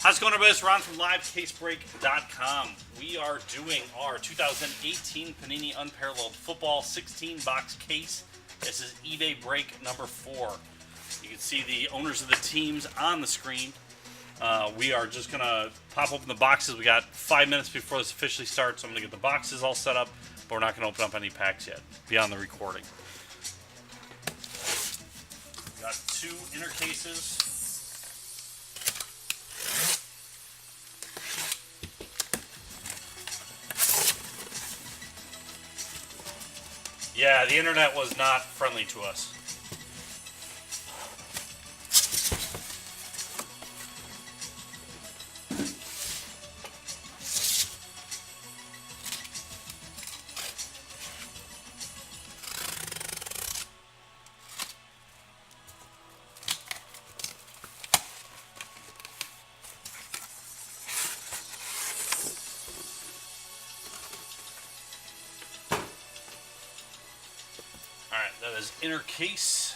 How's it going, everybody? It's Ron from LiveCaseBreak.com. We are doing our 2018 Panini Unparalleled Football 16-box case. This is eBay break number 4. You can see the owners of the teams on the screen. We are just going to pop open the boxes. We got 5 minutes before this officially starts, so I'm going to get the boxes all set up, but we're not going to open up any packs yet beyond the recording. We got 2 inner cases. Yeah, the internet was not friendly to us. Alright, that is inner case.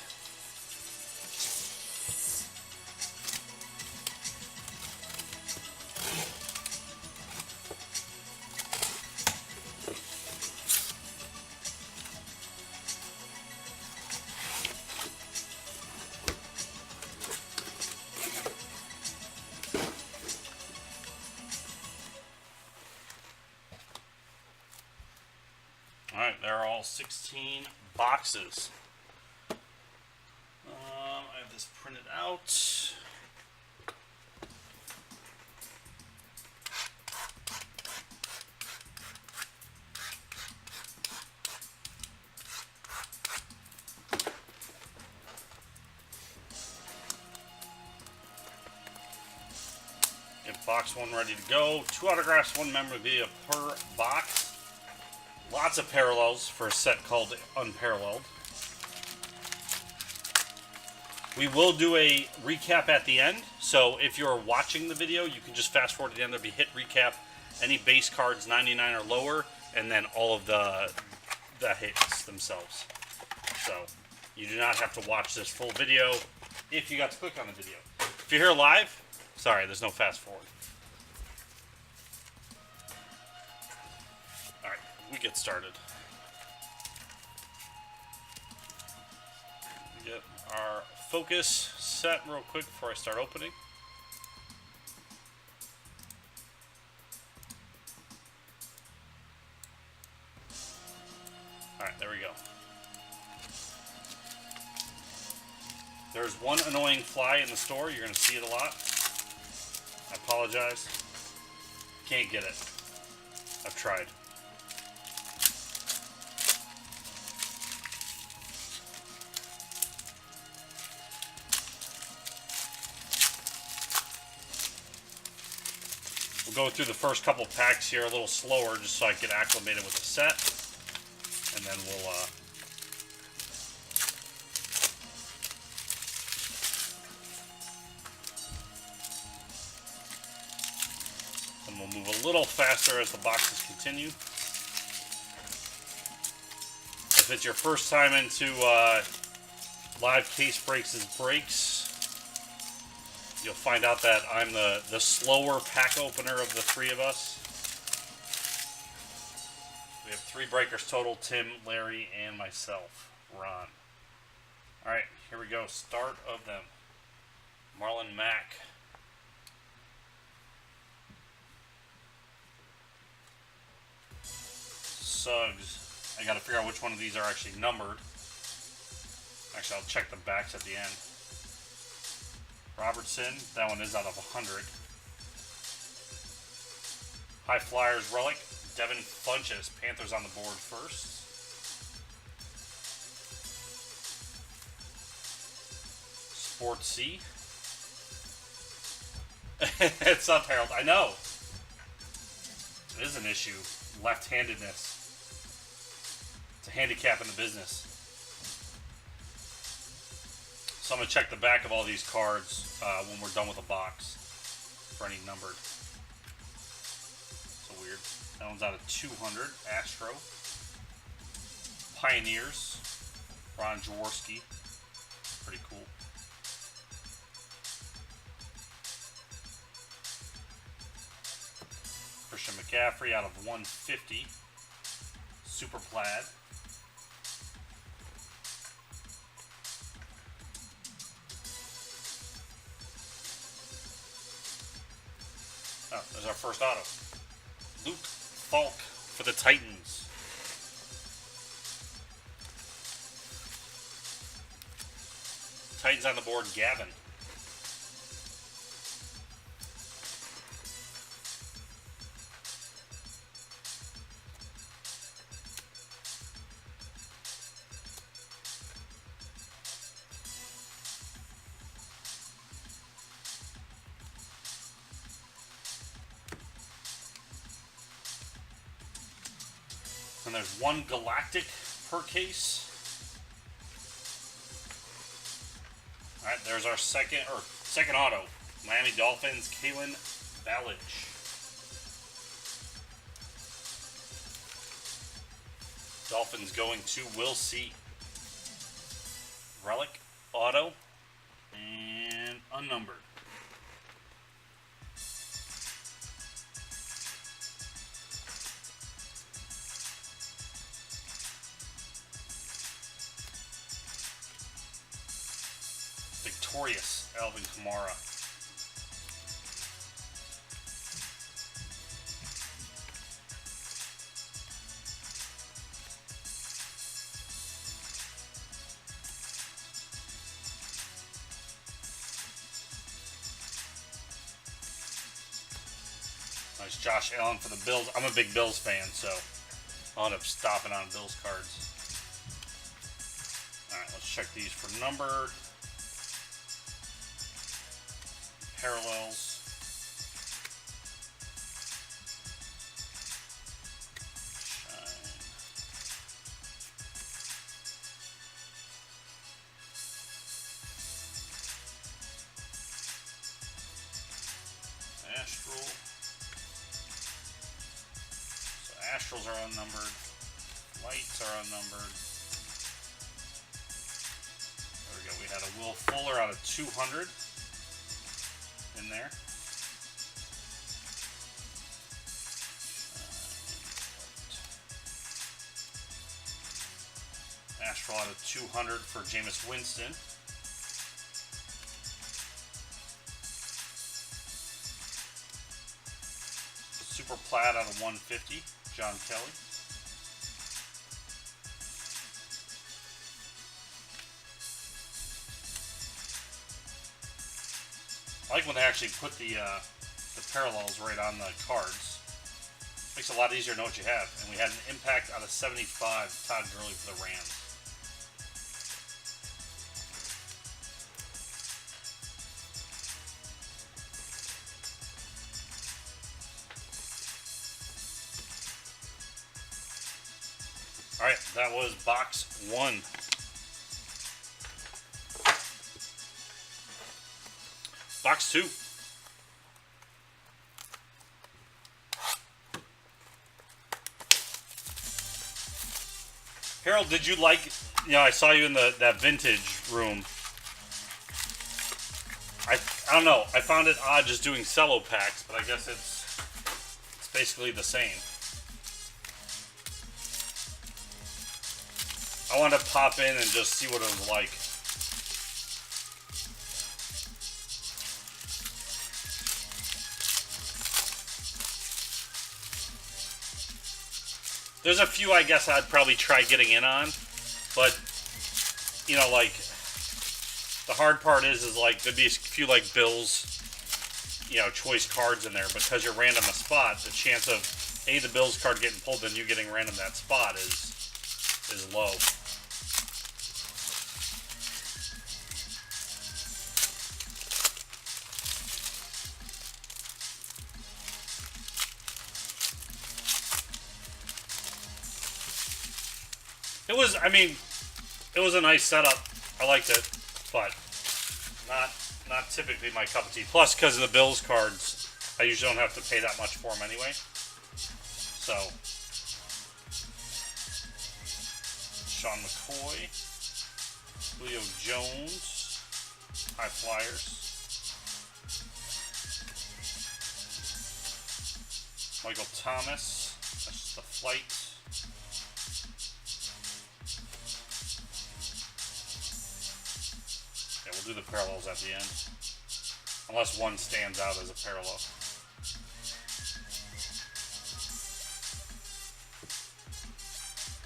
Alright, there are all 16 boxes. I have this printed out. Get box 1 ready to go. 2 autographs, 1 memorabilia per box. Lots of parallels for a set called Unparalleled. We will do a recap at the end, so if you're watching the video, you can just fast forward to the end. There'll be hit recap, any base cards 99 or lower, and then all of the hits themselves. So you do not have to watch this full video if you got to click on the video. If you're here live, sorry, there's no fast forward. Alright, we get started. We get our focus set real quick before I start opening. Alright, there we go. There's one annoying fly in the store. You're going to see it a lot. I apologize. Can't get it. I've tried. We'll go through the first couple packs here a little slower just so I get acclimated with the set. And then we'll move a little faster as the boxes continue. If it's your first time into Live Case Breaks, you'll find out that I'm the slower pack opener of the 3 of us. We have 3 breakers total: Tim, Larry, and myself, Ron. Alright, here we go. Start of them. Marlon Mack. Suggs. I gotta figure out which one of these are actually numbered. Actually, I'll check the backs at the end. Robertson, that one is out of 100. High Flyers relic, Devin Funchess, Panthers on the board first. Sport C. It's Unparalleled, I know. It is an issue. Left-handedness. It's a handicap in the business. So I'm going to check the back of all these cards when we're done with the box for any numbered. So weird. That one's out of 200. Astro. Pioneers. Ron Jaworski. Pretty cool. Christian McCaffrey out of 150. Super plaid. Oh, there's our first auto. Luke Falk for the Titans. Titans on the board, Gavin. And there's one Galactic per case. All right, there's our second auto. Miami Dolphins, Kalen Ballage. Dolphins going to Will C. Relic, auto, and unnumbered. Victorious Alvin Kamara. Nice Josh Allen for the Bills. I'm a big Bills fan, so I'll end up stopping on Bills cards. Alright, let's check these for numbered. Parallels. Shine. Astral. So Astrals are unnumbered. Lights are unnumbered. There we go. We had a Will Fuller out of 200. In there. Astral out of 200 for Jameis Winston. Super plaid out of 150, John Kelly. I like when they actually put the parallels right on the cards. Makes it a lot easier to know what you have. And we had an impact out of 75, Todd Gurley for the Rams. All right, that was box 1. Box 2. Harold, did you like, I saw you in that vintage room. I don't know. I found it odd just doing cello packs, but I guess it's basically the same. I wanted to pop in and just see what it was like. There's a few I guess I'd probably try getting in on, but, like, the hard part is like, there'd be a few, like, Bills, choice cards in there. Because you're random a spot, the chance of, A, the Bills card getting pulled, then you getting random that spot is low. It was a nice setup. I liked it, but not typically my cup of tea. Plus, because of the Bills cards, I usually don't have to pay that much for them anyway. So, Sean McCoy, Julio Jones, High Flyers. Michael Thomas. That's just the flight. Yeah, we'll do the parallels at the end. Unless one stands out as a parallel.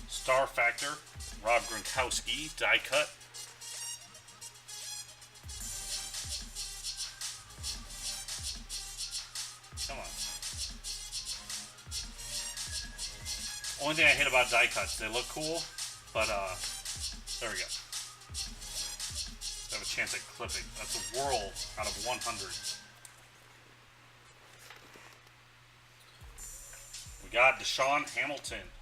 Star Factor, Rob Gronkowski, die cut. Come on. Only thing I hate about die cuts, they look cool, but there we go. Have a chance at clipping. That's a whirl out of 100. We got Deshaun Hamilton.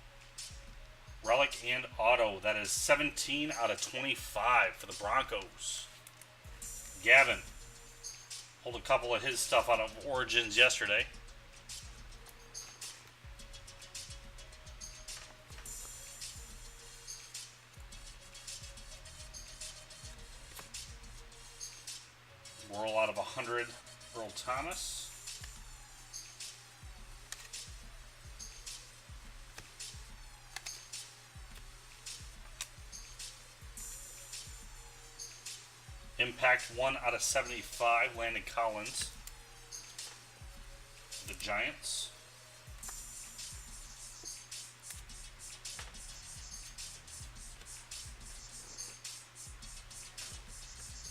Relic and auto. That is 17 out of 25 for the Broncos. Gavin. Pulled a couple of his stuff out of Origins yesterday. Whirl out of 100, Earl Thomas. Impact 1 out of 75, Landon Collins. The Giants.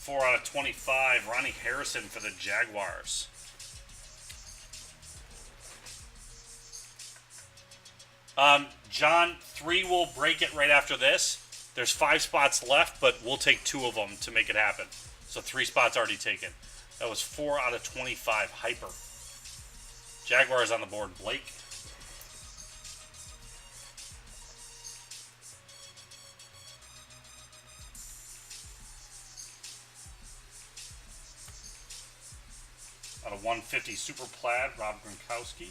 Four out of 25, Ronnie Harrison for the Jaguars. John, 3 will break it right after this. There's 5 spots left, but we'll take 2 of them to make it happen. So 3 spots already taken. That was 4 out of 25, Hyper. Jaguars on the board, Blake. Out of 150, Super Plaid, Rob Gronkowski.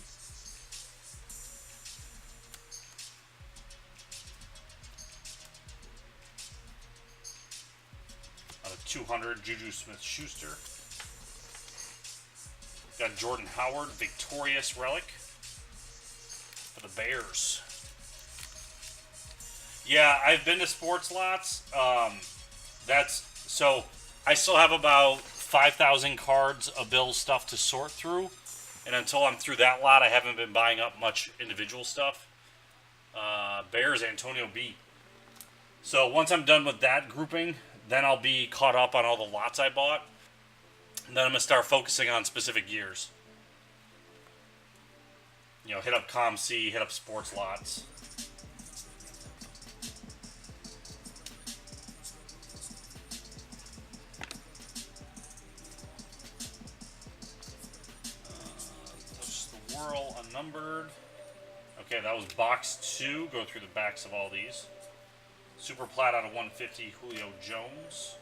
Out of 200, Juju Smith-Schuster. Got Jordan Howard, Victorious Relic for the Bears. Yeah, I've been to sports lots. So I still have about 5,000 cards of Bill's stuff to sort through, and until I'm through that lot, I haven't been buying up much individual stuff. Bears, Antonio B. So once I'm done with that grouping, then I'll be caught up on all the lots I bought. And then I'm going to start focusing on specific years. You know, hit up ComC, hit up sports lots. Just the Whirl unnumbered. Okay, that was box 2. Go through the backs of all these. Super Plat out of 150, Julio Jones.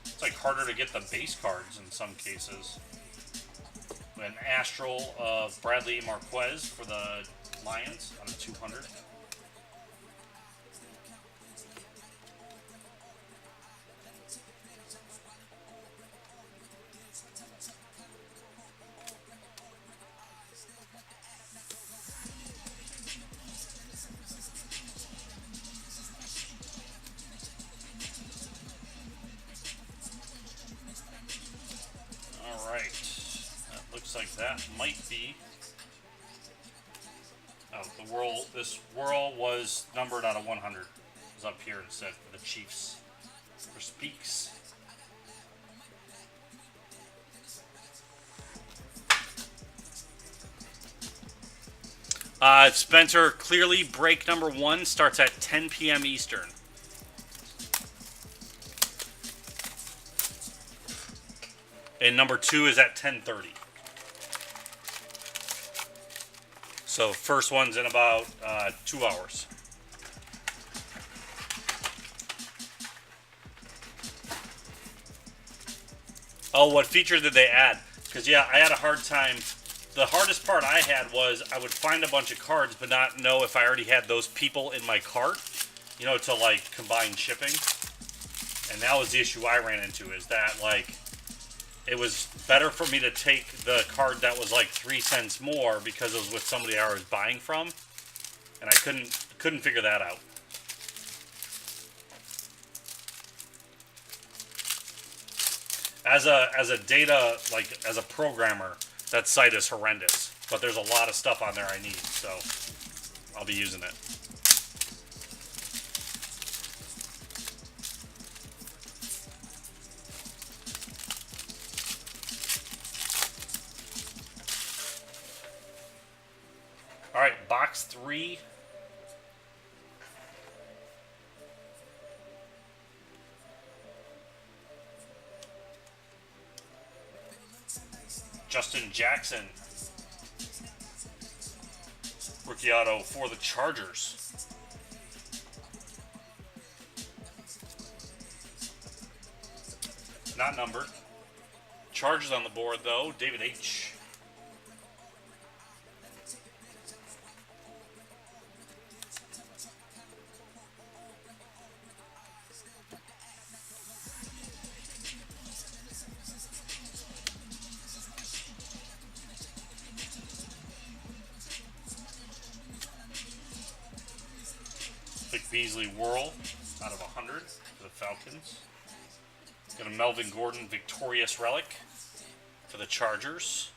It's like harder to get the base cards in some cases. An Astral of Bradley Marquez for the Lions out of 200. Like that might be. Oh, the Whirl. This Whirl was numbered out of 100. It was up here instead for the Chiefs. For Speaks. Spencer, clearly break number 1 starts at 10 p.m. Eastern. And number 2 is at 10:30. So first one's in about 2 hours. Oh, what feature did they add? Because, yeah, I had a hard time. The hardest part I had was I would find a bunch of cards but not know if I already had those people in my cart, you know, to, like, combine shipping. And that was the issue I ran into, is that, like, it was better for me to take the card that was like 3 cents more because it was with somebody I was buying from, and I couldn't figure that out. As a data, like, as a programmer, that site is horrendous. But there's a lot of stuff on there I need, so I'll be using it. All right, box 3. Justin Jackson, rookie auto for the Chargers. Not numbered. Chargers on the board, though. David H. Vic Beasley Whirl out of 100 for the Falcons. Got a Melvin Gordon Victorious Relic for the Chargers.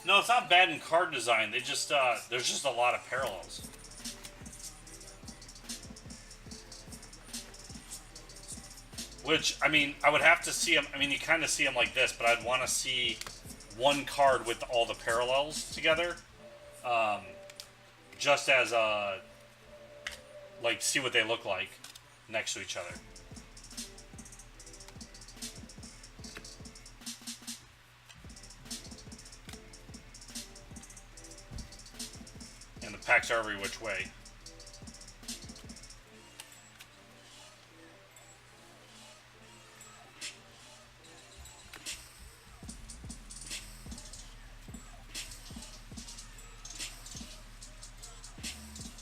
No, it's not bad in card design. They just there's just a lot of parallels. Which, I mean, I would have to see them. I mean, you kind of see them like this, but I'd want to see one card with all the parallels together. Just as a, like, see what they look like next to each other. And the packs are every which way.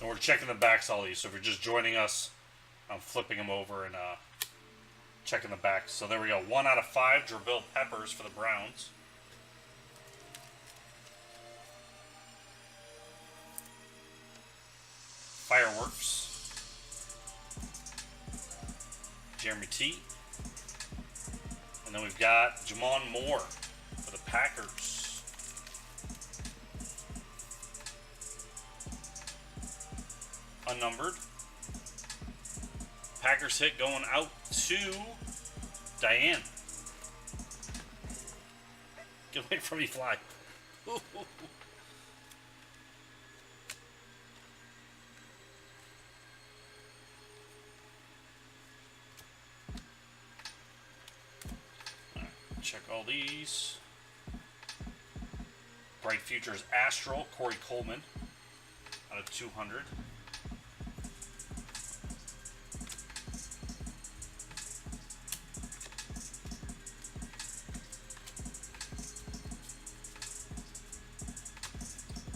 And we're checking the backs all these. So if you're just joining us, I'm flipping them over and checking the backs. So there we go. 1 out of 5, Jabril Peppers for the Browns. Fireworks. Jeremy T. And then we've got Jamon Moore for the Packers. Unnumbered. Packers hit going out to Diane. Get away from me, fly. Right, check all these. Bright Futures Astral, Corey Coleman out of 200.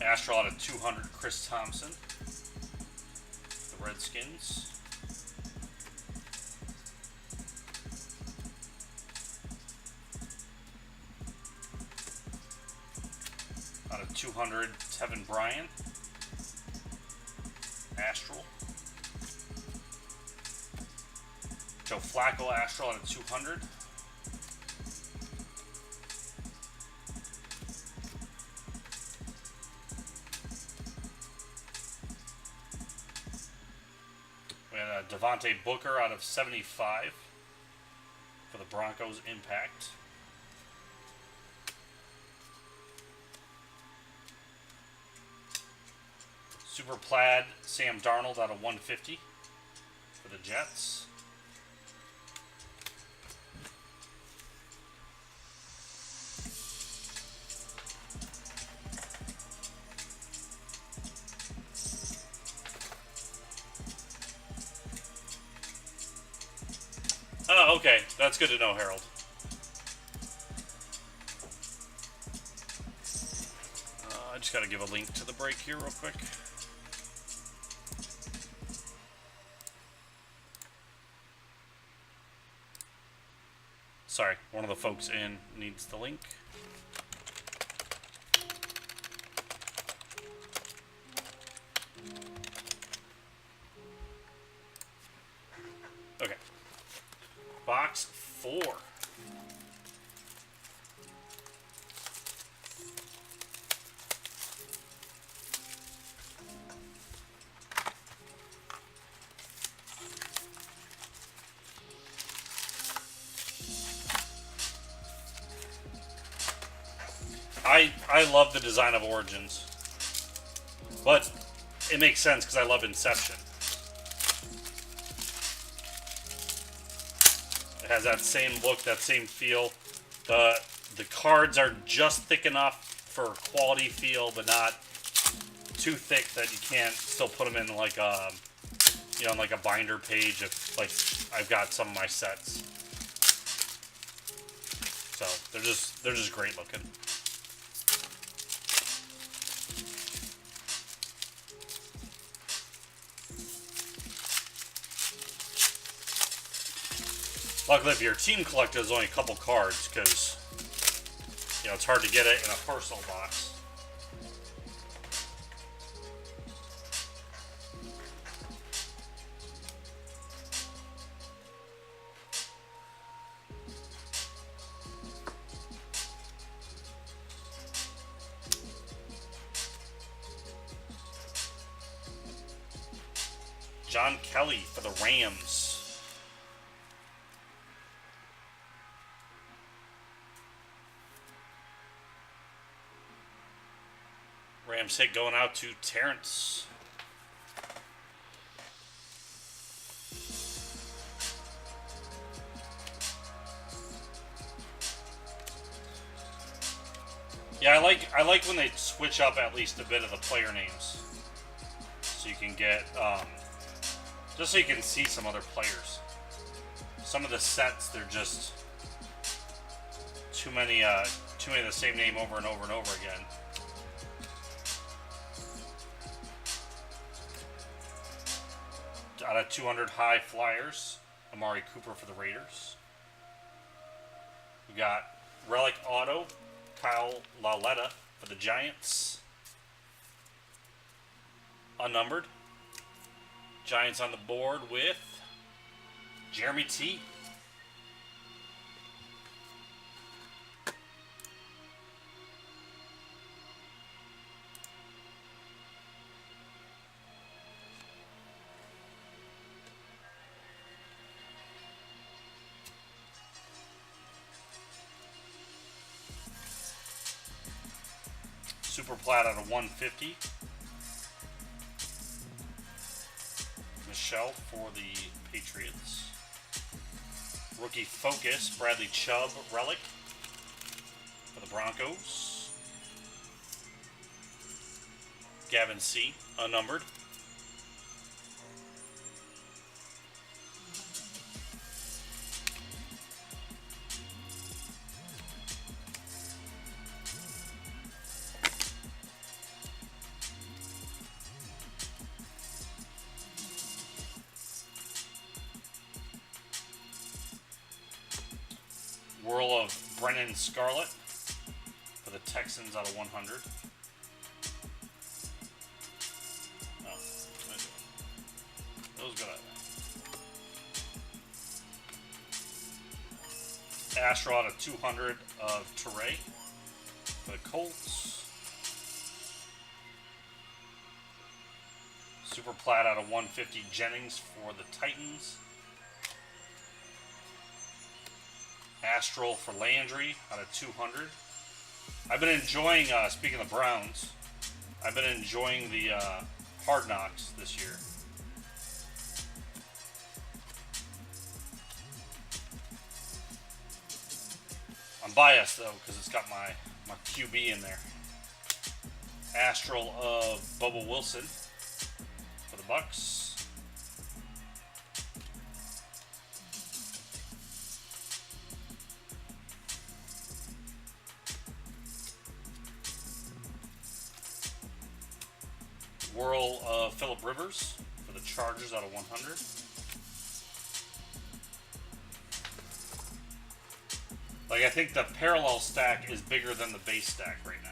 Astral out of 200, Chris Thompson, the Redskins. Out of 200, Tevin Bryan, Astral. Joe Flacco, Astral out of 200. Devontae Booker out of 75 for the Broncos Impact. Super Plaid Sam Darnold out of 150 for the Jets. Oh, okay. That's good to know, Harold. I just got to give a link to the break here real quick. Sorry, one of the folks in needs the link. Okay. Box 4. I love the design of Origins, but it makes sense because I love Inception. It has that same look, that same feel. The cards are just thick enough for quality feel, but not too thick that you can't still put them in like a, you know, like a binder page if like I've got some of my sets. So they're just great looking. Luckily, if you're a team collector, there's only a couple cards because, you know, it's hard to get it in a personal box. John Kelly for the Rams. Rams hit going out to Terrence. Yeah, I like when they switch up at least a bit of the player names, so you can get just so you can see some other players. Some of the sets, they're just too many of the same name over and over and over again. Out of 200 high flyers, Amari Cooper for the Raiders. We got Relic Auto, Kyle Lauletta for the Giants. Unnumbered. Giants on the board with Jeremy T. Super Plat out of 150. Michelle for the Patriots. Rookie Focus, Bradley Chubb Relic for the Broncos. Gavin C, unnumbered. Whirl of Brennan Scarlett for the Texans out of 100. Oh, that was good. Astro out of 200 of Teray for the Colts. Super Plat out of 150 Jennings for the Titans. Astral for Landry out of 200. I've been enjoying, speaking of the Browns, I've been enjoying the Hard Knocks this year. I'm biased, though, because it's got my QB in there. Astral of Bubba Wilson for the Bucks. Whirl of Phillip Rivers for the Chargers out of 100. Like, I think the parallel stack is bigger than the base stack right now.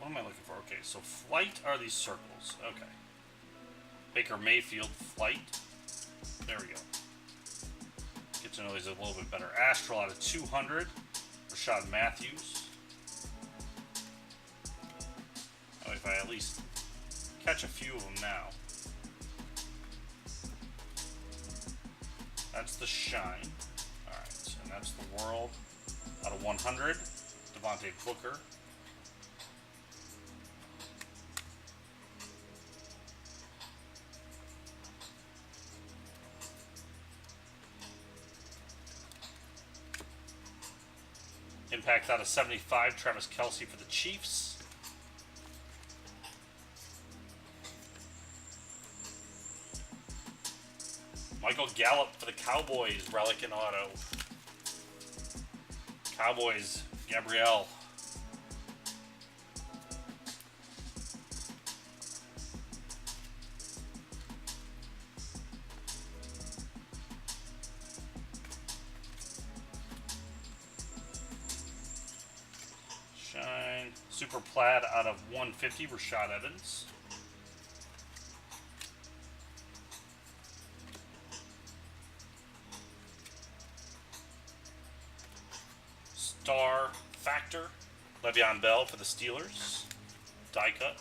What am I looking for? Okay, so flight are these circles. Okay. Baker Mayfield, flight. There we go. Get to know these a little bit better. Astral out of 200. Rashad Matthews. Oh, if I at least catch a few of them now. That's the shine. Alright, and that's the world out of 100. Devontae Booker. Impact out of 75, Travis Kelce for the Chiefs. Michael Gallup for the Cowboys, relic and auto. Cowboys, Gabrielle. Shine. Super Plaid out of 150, Rashad Evans. Star Factor, Le'Veon Bell for the Steelers. Die cut.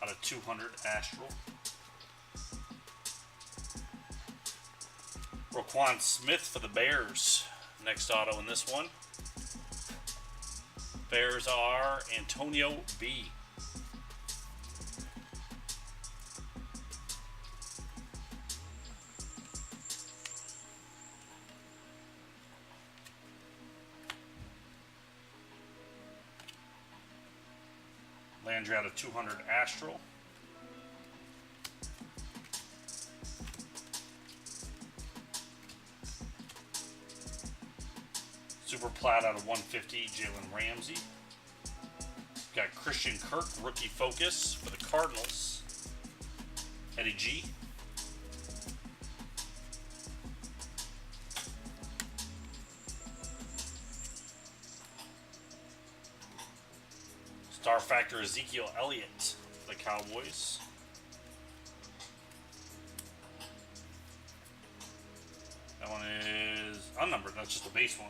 Out of 200, Astral. Roquan Smith for the Bears. Next auto in this one. Bears are Antonio B. Landry out of 200, Astral. Super Plaid out of 150, Jalen Ramsey. Got Christian Kirk, rookie focus for the Cardinals. Eddie G. Star Factor Ezekiel Elliott for the Cowboys. That one is unnumbered, that's just a base one.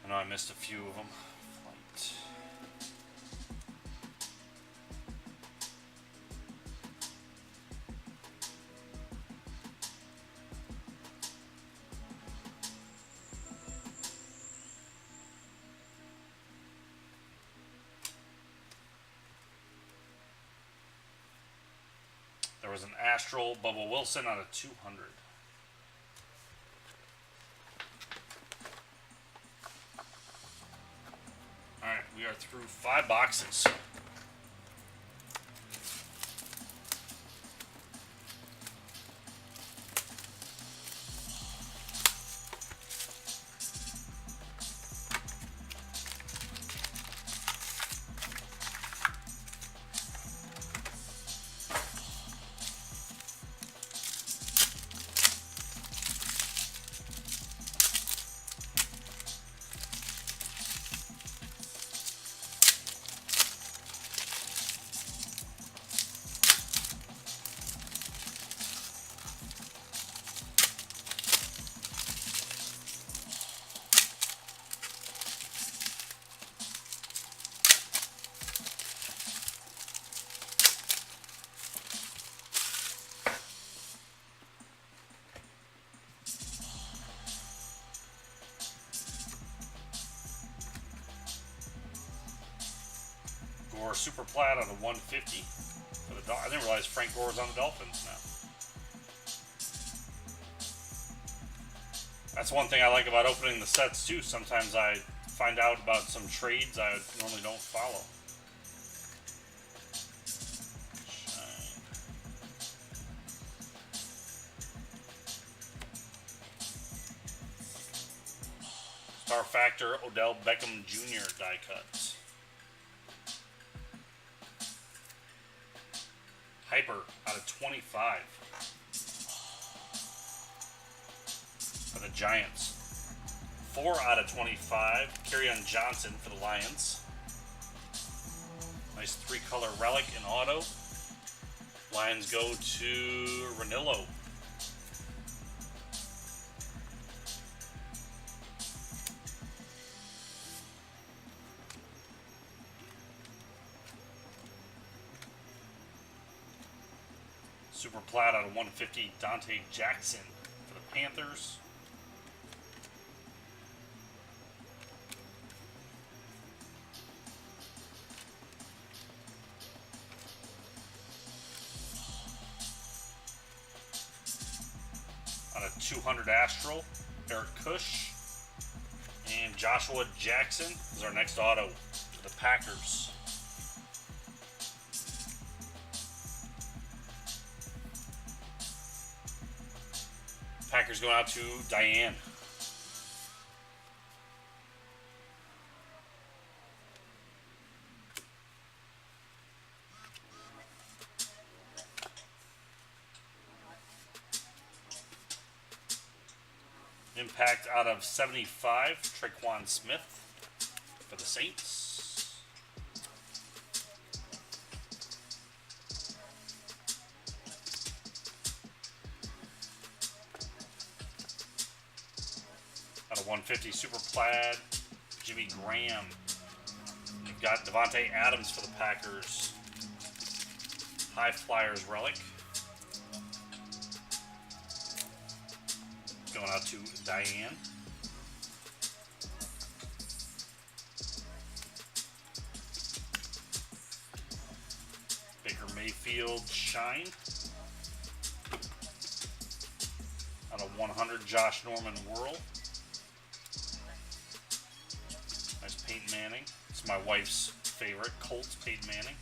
I know I missed a few of them. Flight. There was an Astral Bubba Wilson out of 200. Alright, we are through 5 boxes. super plat out of 150 for the I didn't realize Frank Gore was on the Dolphins now. That's one thing I like about opening the sets too. Sometimes I find out about some trades I normally don't follow. Shine. Star Factor Odell Beckham Jr. die cut. Hyper out of 25 for the Giants. 4 out of 25. Kerryon Johnson for the Lions. Nice 3-color relic and auto. Lions go to Ranillo. Super plat out of 150, Dante Jackson for the Panthers. Out of 200 Astral, Eric Kush. And Joshua Jackson is our next auto for the Packers. Packers going out to Diane. Impact out of 75, Traquan Smith for the Saints. Out of 150, Super Plaid, Jimmy Graham. You've got Devontae Adams for the Packers. High Flyers relic. Going out to Diane. Baker Mayfield Shine. Out of 100, Josh Norman Whirl. Nice Peyton Manning. It's my wife's favorite, Colts Peyton Manning.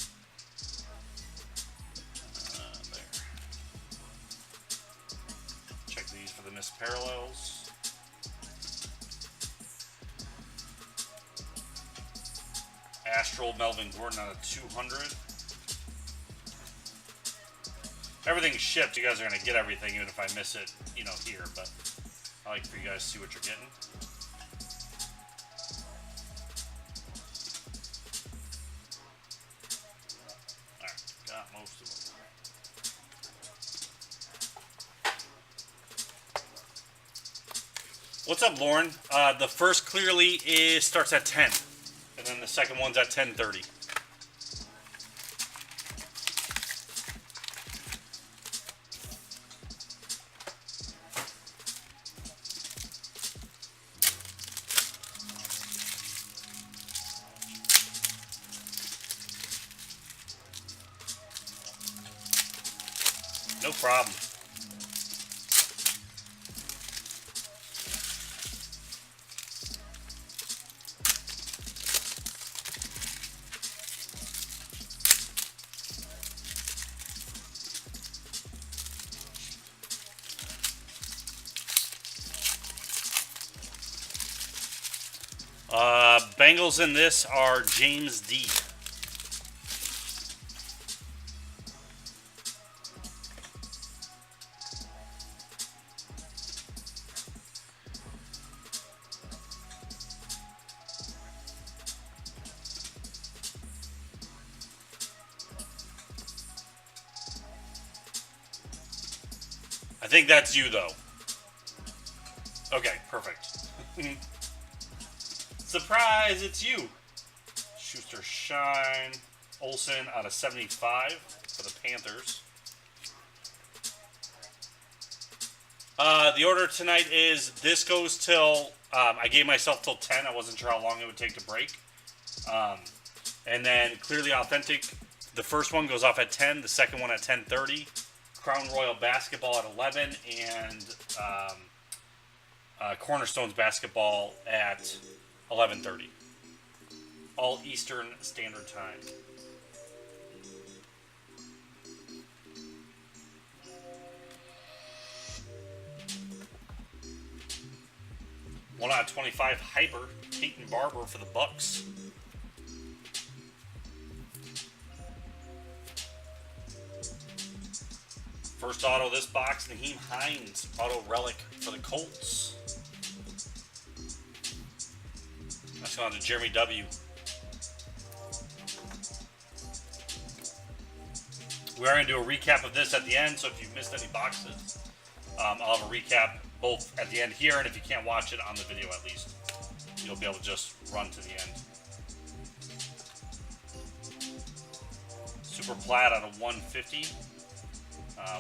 There. Check these for the missed parallels. Astral Melvin Gordon out of 200. Everything's shipped. You guys are going to get everything, even if I miss it, here. But I like for you guys to see what you're getting. All right, got most of them. What's up, Lauren? The first clearly starts at 10, and then the second one's at 10:30. No problem. Bengals in this are James D. I think that's you, though. Okay, perfect. Surprise, it's you. Schuster Shine. Olsen out of 75 for the Panthers. The order tonight is this goes till, I gave myself till 10. I wasn't sure how long it would take to break. And then Clearly Authentic, the first one goes off at 10, the second one at 10:30. Crown Royal Basketball at 11, and Cornerstones Basketball at 11:30. All Eastern Standard Time. One out of 25 Hyper, Peyton Barber for the Bucks. First auto this box, Naheem Hines, auto relic for the Colts. That's going to Jeremy W. We are going to do a recap of this at the end, so if you've missed any boxes, I'll have a recap both at the end here, and if you can't watch it on the video at least, you'll be able to just run to the end. Super Plaid out of 150.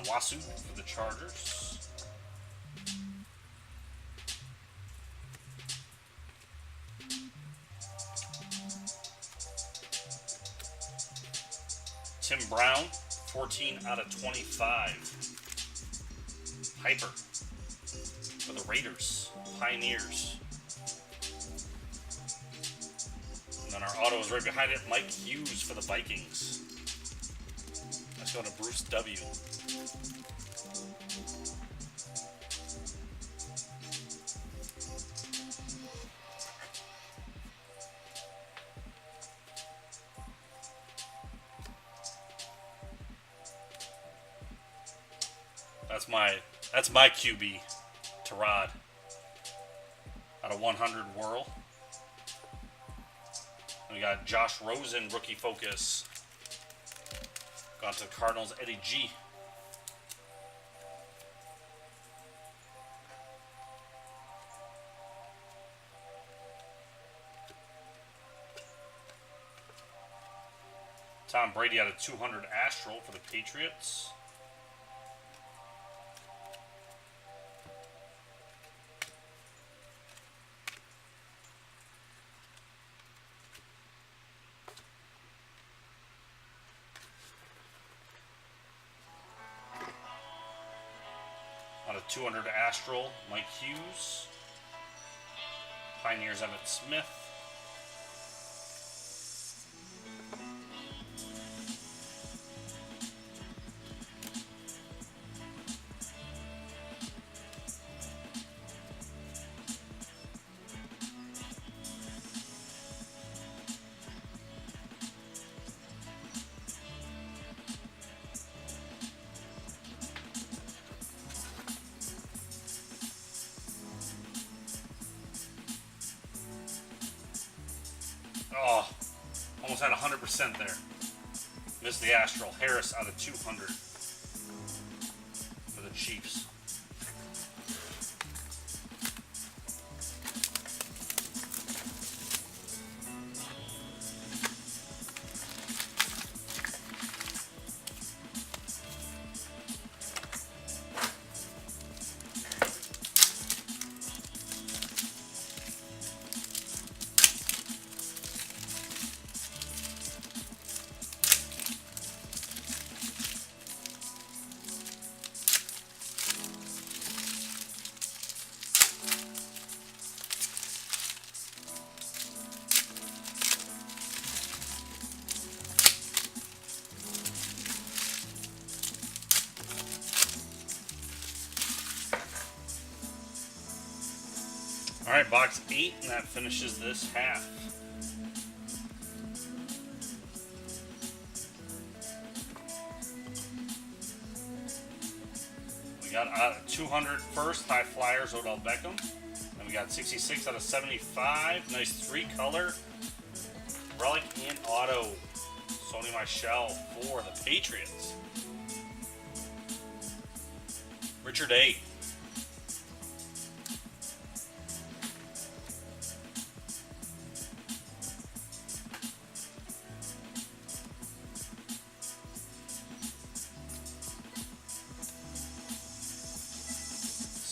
Wasu for the Chargers. Tim Brown, 14 out of 25. Hyper for the Raiders. Pioneers. And then our auto is right behind it. Mike Hughes for the Vikings. Let's go to Bruce W. That's my QB, Tarad. Out of 100 Whirl. And we got Josh Rosen, rookie focus. Gone to the Cardinals, Eddie G. Tom Brady out of 200 Astral for the Patriots. Out of 200 Astral, Mike Hughes. Pioneers, Emmitt Smith. Oh, almost had 100% there. Missed the Astral. Harris out of 200 for the Chiefs. All right, box 8, and that finishes this half. We got 200 first, High Flyers, Odell Beckham. And we got 66 out of 75. Nice 3-color. Relic and auto. Sony Michel for the Patriots. Richard A.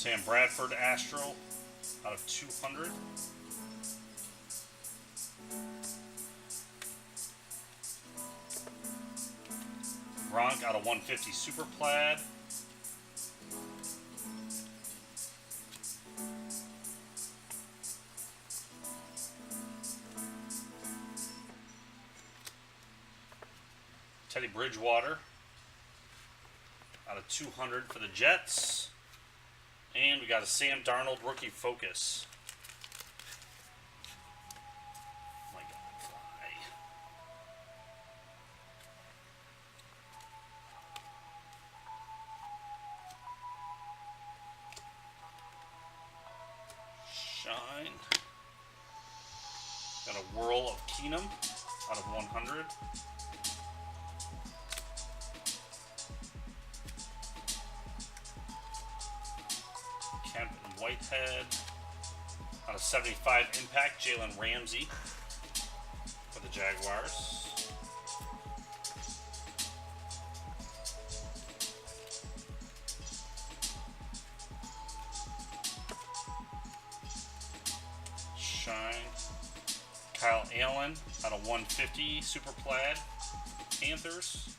Sam Bradford Astral out of 200. Gronk out of 150 Super Plaid. Teddy Bridgewater out of 200 for the Jets. And we got a Sam Darnold rookie focus. Oh my God, fly. Shine. Got a Whirl of Keenum out of 100. Kemp and Whitehead out of 75 Impact, Jalen Ramsey for the Jaguars. Shine. Kyle Allen out of 150 Super Plaid, Panthers.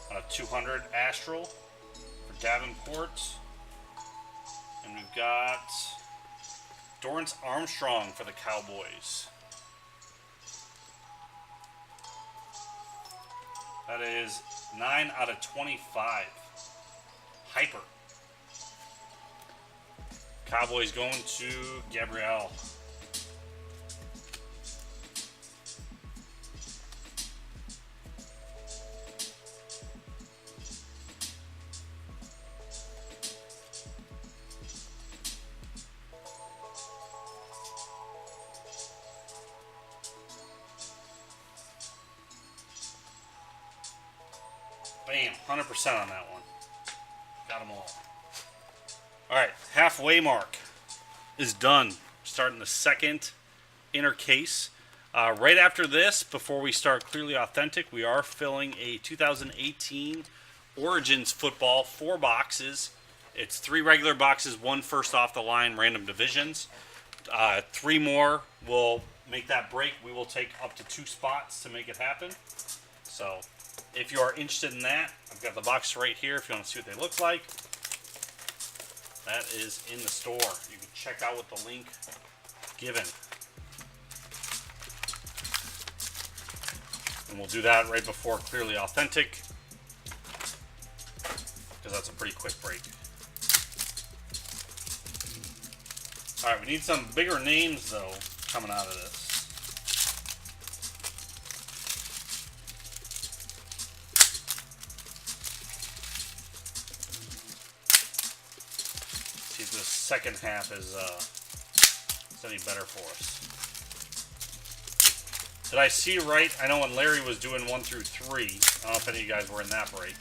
Out of 200 Astral for Davenport. And we've got Dorrance Armstrong for the Cowboys. That is 9 out of 25. Hyper. Cowboys going to Gabrielle. Bam, 100% on that one. Got them all. All right, halfway mark is done. Starting the second inner case. Right after this, before we start Clearly Authentic, we are filling a 2018 Origins football, 4 boxes. It's 3 regular boxes, 1 first off the line, random divisions. 3 more will make that break. We will take up to 2 spots to make it happen. So if you are interested in that, I've got the box right here if you want to see what they look like. That is in the store. You can check out with the link given. And we'll do that right before Clearly Authentic, because that's a pretty quick break. Alright, we need some bigger names, though, coming out of this. See if this second half is any better for us. Did I see right? I know when Larry was doing 1 through 3, I don't know if any of you guys were in that break,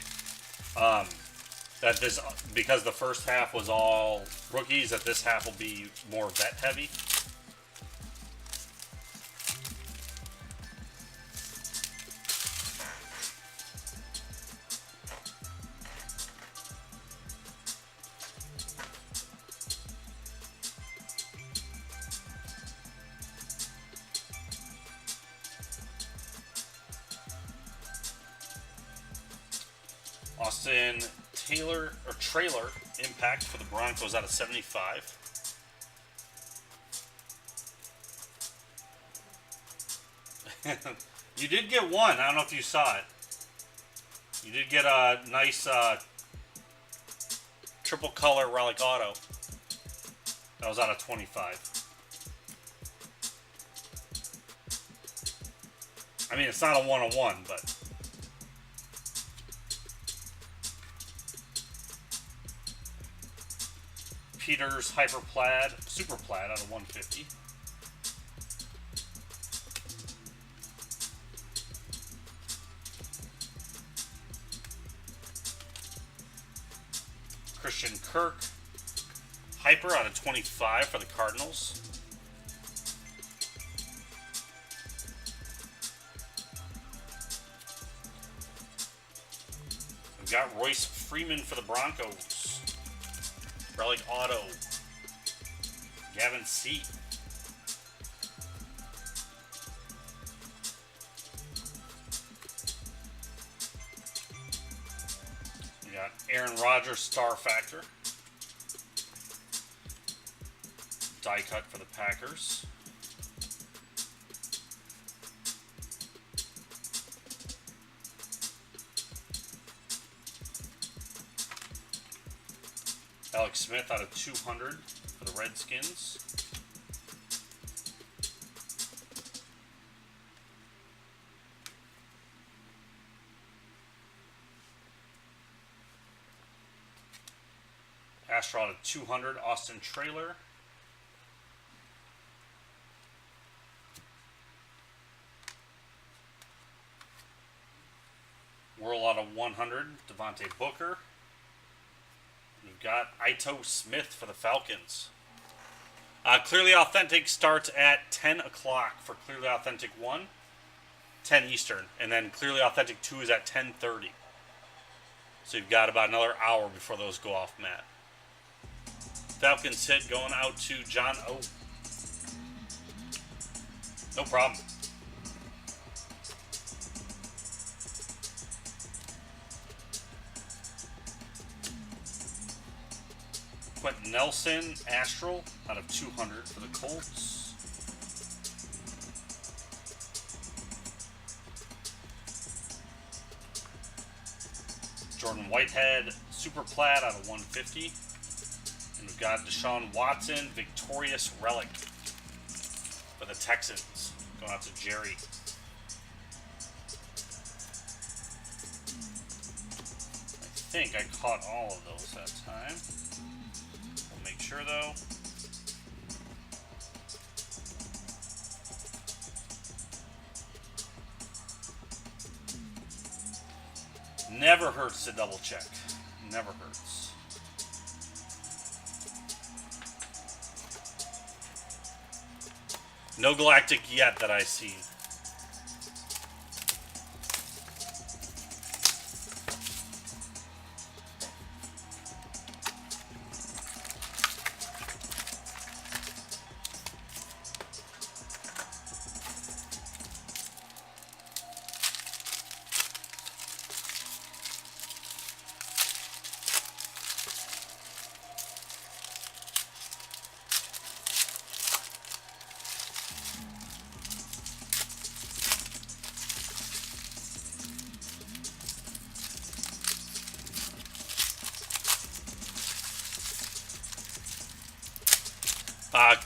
that this, because the first half was all rookies, that this half will be more vet heavy. Austin Trailer Impact for the Broncos out of 75. You did get one. I don't know if you saw it. You did get a nice triple color relic auto. That was out of 25. I mean, it's not a 1-on-1, but Peters Hyper Plaid, Super Plaid out of 150. Christian Kirk, Hyper out of 25 for the Cardinals. We've got Royce Freeman for the Broncos. Relic Auto. Gavin C. We got Aaron Rodgers, Star Factor. Die cut for the Packers. Alex Smith out of 200 for the Redskins. Astro out of 200, Austin Traylor. Whirl out of 100, Devontae Booker. We've got Ito Smith for the Falcons. Clearly Authentic starts at 10 o'clock for Clearly Authentic 1, 10 Eastern. And then Clearly Authentic 2 is at 10:30. So you've got about another hour before those go off, Matt. Falcons hit going out to John O. No problem. Quentin Nelson, Astral, out of 200 for the Colts. Jordan Whitehead, Super Plaid, out of 150. And we've got Deshaun Watson, Victorious Relic for the Texans. Going out to Jerry. I think I caught all of those that time. Make sure though. Never hurts to double check. Never hurts. No Galactic yet that I see.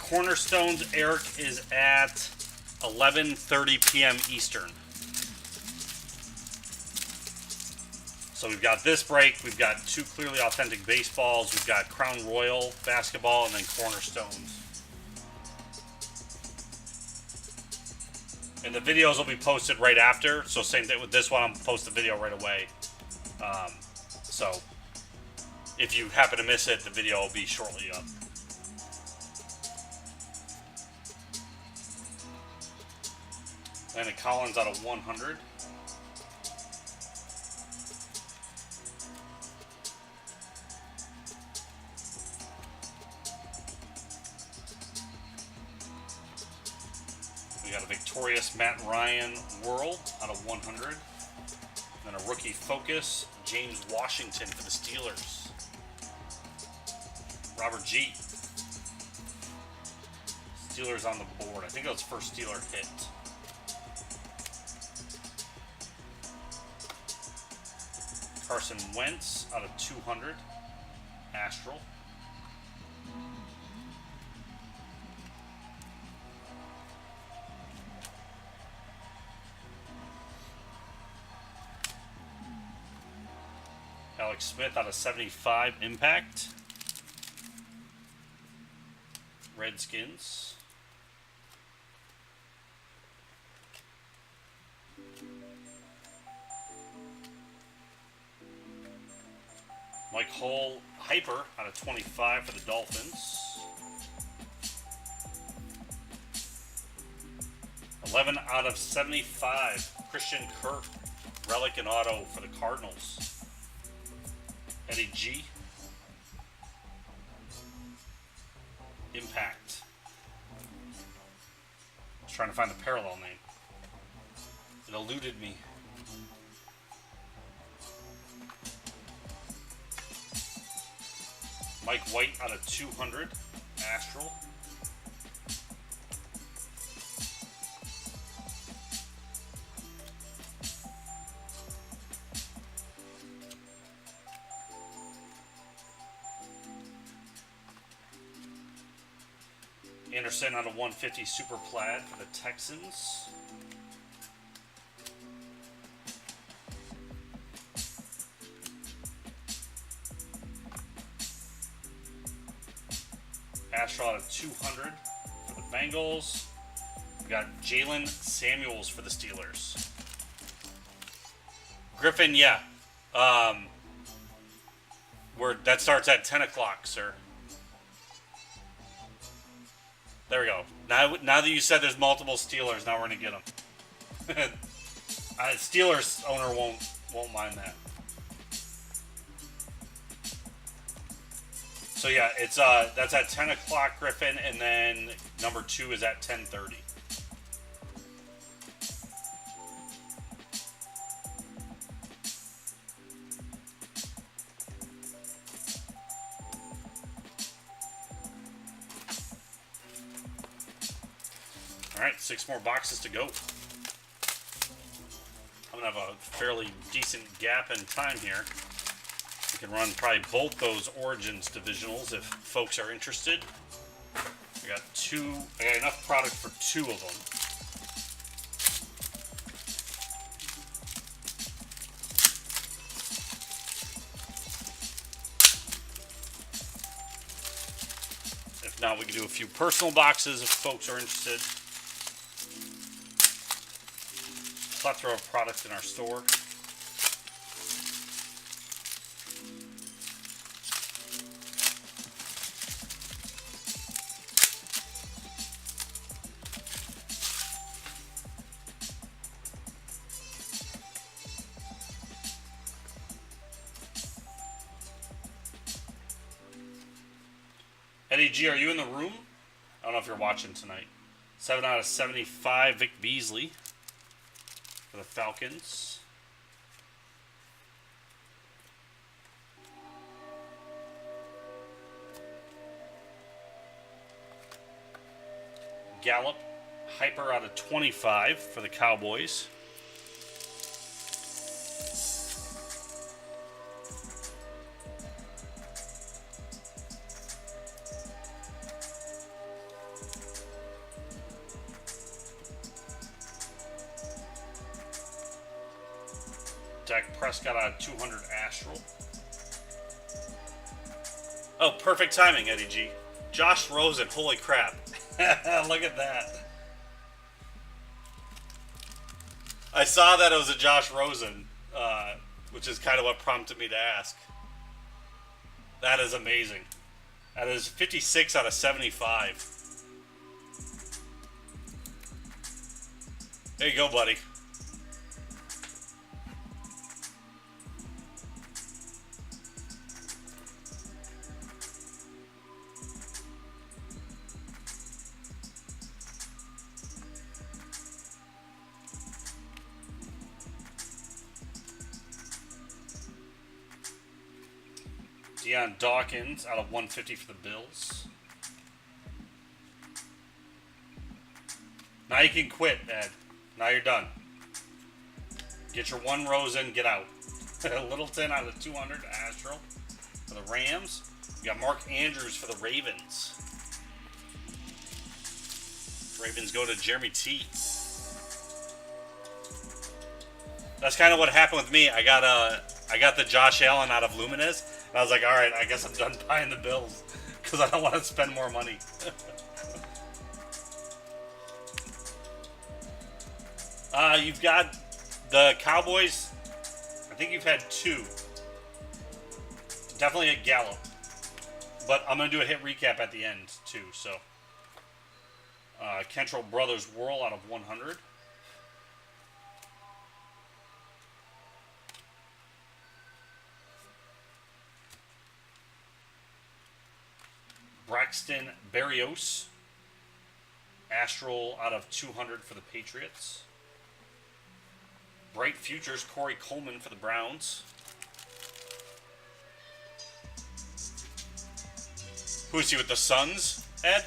Cornerstones, Eric, is at 11:30 p.m. Eastern. So we've got this break. We've got two Clearly Authentic baseballs. We've got Crown Royal basketball and then Cornerstones. And the videos will be posted right after. So same thing with this one. I'm post the video right away. So if you happen to miss it, the video will be shortly up. Landon Collins out of 100. We got a Victorious Matt Ryan Whirl out of 100. And a rookie focus, James Washington for the Steelers. Robert G. Steelers on the board. I think that was first Steeler hit. Carson Wentz out of 200. Astral. Alex Smith out of 75. Impact. Redskins. Mike Hull, Hyper, out of 25 for the Dolphins. 11 out of 75, Christian Kirk, Relic and Auto for the Cardinals. Eddie G. Impact. I was trying to find the parallel name. It eluded me. Mike White out of 200. Astral. Anderson out of 150 Super Plaid for the Texans. Astral out of 200 for the Bengals. We got Jalen Samuels for the Steelers. Griffin, yeah. That starts at 10 o'clock, sir. There we go. Now that you said there's multiple Steelers, now we're going to get them. Steelers owner won't mind that. So yeah, it's that's at 10 o'clock, Griffin, and then number 2 is at 10:30. All right, 6 more boxes to go. I'm gonna have a fairly decent gap in time here. We can run probably both those Origins divisionals if folks are interested. I got enough product for 2 of them. If not, we can do a few personal boxes if folks are interested. Plethora of products in our store. Eddie G, are you in the room? I don't know if you're watching tonight. 7 out of 75, Vic Beasley for the Falcons. Gallup, Hyper out of 25 for the Cowboys. Dak Prescott out of 200 Astral. Oh, perfect timing, Eddie G. Josh Rosen, holy crap. Look at that. I saw that it was a Josh Rosen, which is kind of what prompted me to ask. That is amazing. That is 56 out of 75. There you go, buddy. Deion Dawkins out of 150 for the Bills. Now you can quit, Ed. Now you're done. Get your 1 rows in, get out. Littleton out of 200 Astral for the Rams. We got Mark Andrews for the Ravens. Ravens go to Jeremy T. That's kind of what happened with me. I got the Josh Allen out of Luminous. And I was like, all right, I guess I'm done buying the Bills because I don't want to spend more money. You've got the Cowboys. I think you've had 2. Definitely a Gallup. But I'm going to do a hit recap at the end, too. So, Kentrell Brothers Whirl out of 100. Braxton Berrios. Astral out of 200 for the Patriots. Bright Futures, Corey Coleman for the Browns. Who is he with the Suns, Ed?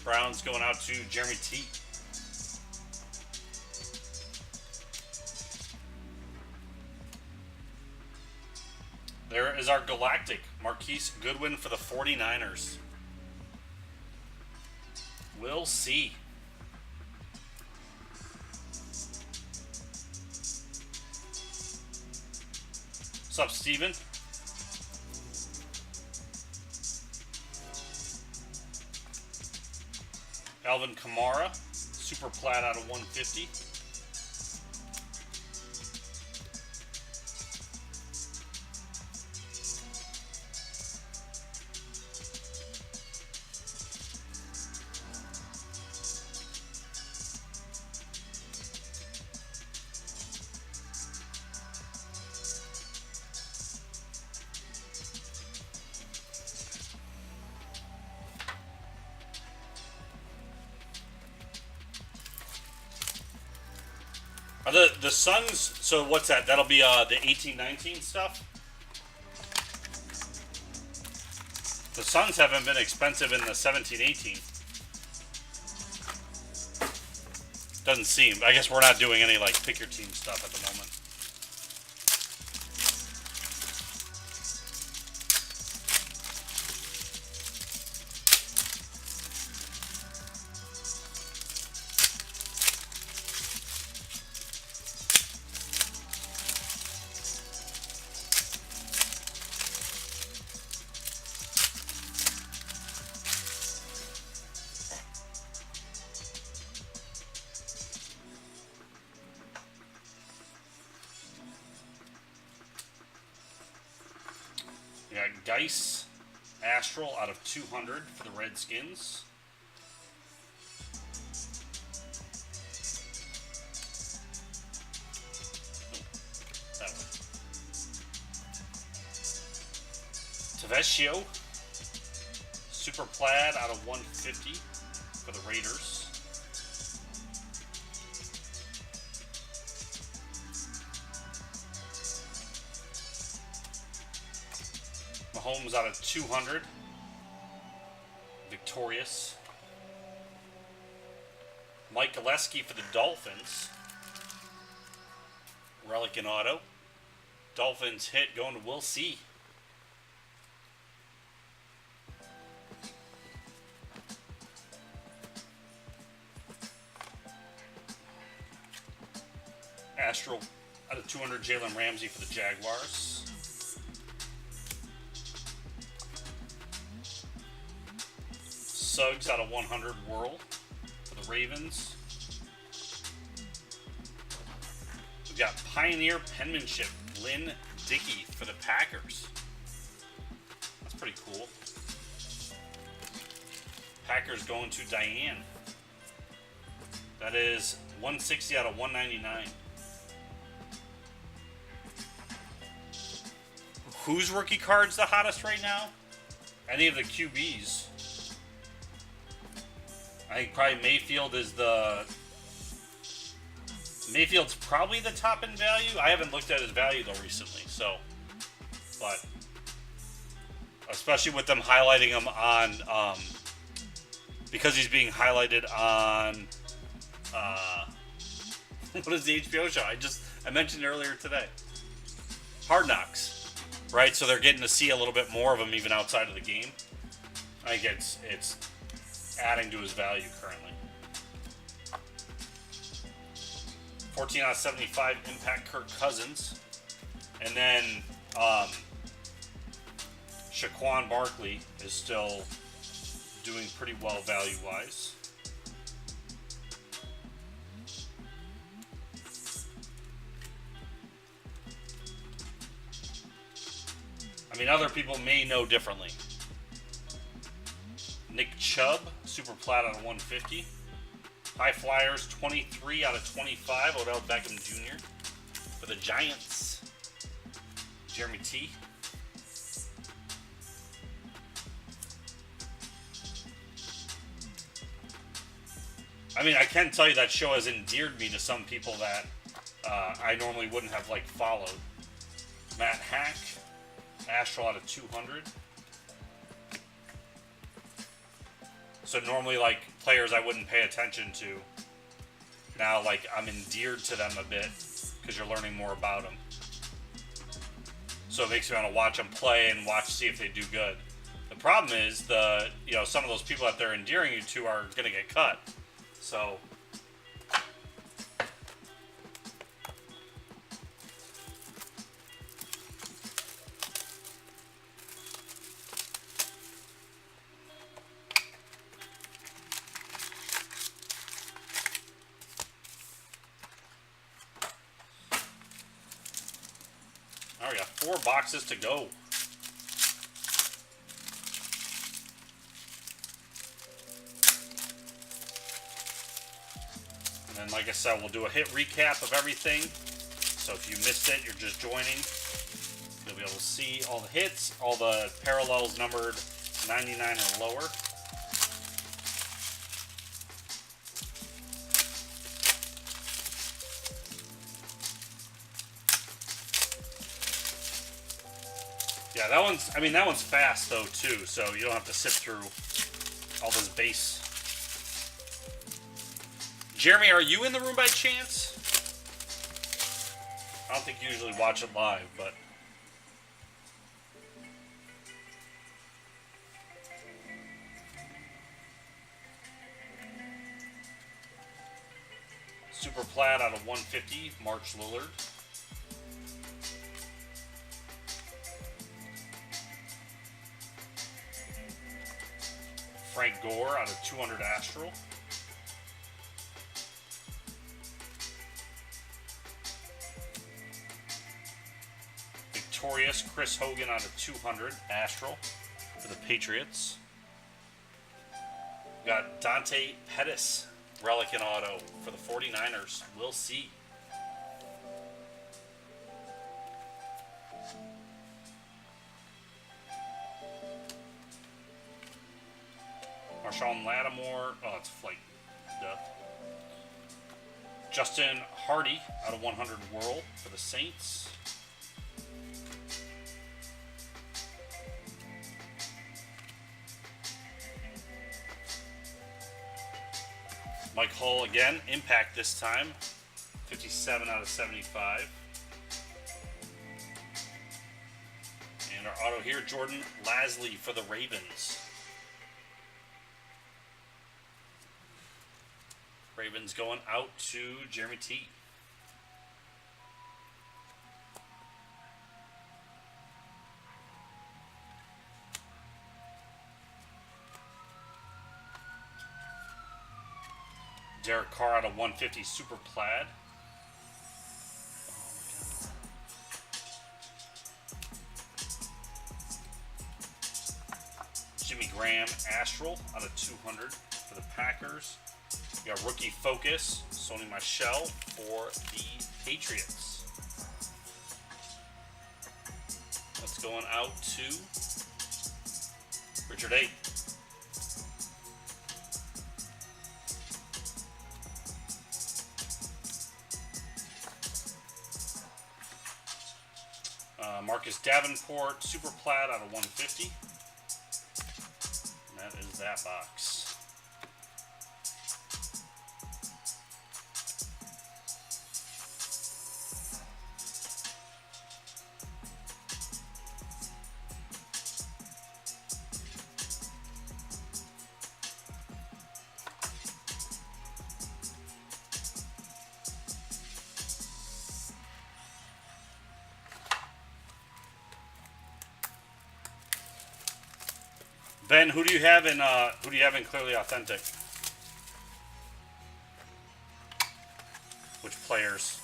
Browns going out to Jeremy T. There is our Galactic, Marquise Goodwin for the 49ers. We'll see. What's up, Steven? Alvin Kamara, super plat out of 150. Are the Suns, so what's that? That'll be the 18-19 stuff? The Suns haven't been expensive in the 17-18. Doesn't seem. I guess we're not doing any like pick your team stuff at the moment. We got Geis, Astral out of 200 for the Redskins. That one. Tavecchio, super plaid out of 150 for the Raiders. Mahomes out of 200. Victorious. Mike Gillespie for the Dolphins. Relic and auto. Dolphins hit going to We'll See. Astral out of 200. Jalen Ramsey for the Jaguars. Suggs out of 100 World for the Ravens. We've got Pioneer Penmanship, Lynn Dickey for the Packers. That's pretty cool. Packers going to Diane. That is 160 out of 199. Whose rookie card's the hottest right now? Any of the QBs. I think probably Mayfield is Mayfield's probably the top in value. I haven't looked at his value though recently, so, but especially with them highlighting him on, because he's being highlighted on, what is the HBO show? I mentioned earlier today. Hard Knocks, right? So they're getting to see a little bit more of him even outside of the game. I think it's adding to his value currently. 14 out of 75 impact Kirk Cousins. And then Shaquan Barkley is still doing pretty well value-wise. I mean, other people may know differently. Nick Chubb, super plat out of 150. High Flyers, 23 out of 25. Odell Beckham Jr. for the Giants. Jeremy T. I mean, I can tell you that show has endeared me to some people that I normally wouldn't have like followed. Matt Hack, Astral out of 200. So normally, like, players I wouldn't pay attention to, now, like, I'm endeared to them a bit because you're learning more about them. So it makes me want to watch them play and see if they do good. The problem is some of those people that they're endearing you to are going to get cut. So all right, we got 4 boxes to go. And then, like I said, we'll do a hit recap of everything. So if you missed it, you're just joining. You'll be able to see all the hits, all the parallels numbered 99 or lower. Yeah, that one's fast though too, so you don't have to sift through all this base. Jeremy, are you in the room by chance? I don't think you usually watch it live, but Super Plaid out of 150, March Lillard. Frank Gore out of 200 Astral. Victorious Chris Hogan out of 200 Astral for the Patriots. We got Dante Pettis, relic and auto for the 49ers. We'll see. Marshawn Lattimore. Oh, it's flight. Duh. Justin Hardy out of 100 World for the Saints. Mike Hull again, impact this time. 57 out of 75. And our auto here, Jordan Lasley for the Ravens. Ravens going out to Jeremy T. Derek Carr out of 150 Super Plaid. Oh my God. Jimmy Graham Astral out of 200 for the Packers. We got rookie focus, Sony Michel for the Patriots. That's going out to Richard A. Marcus Davenport, Super Plaid out of 150. And that is that box. Ben, who do you have in Clearly Authentic? Which players?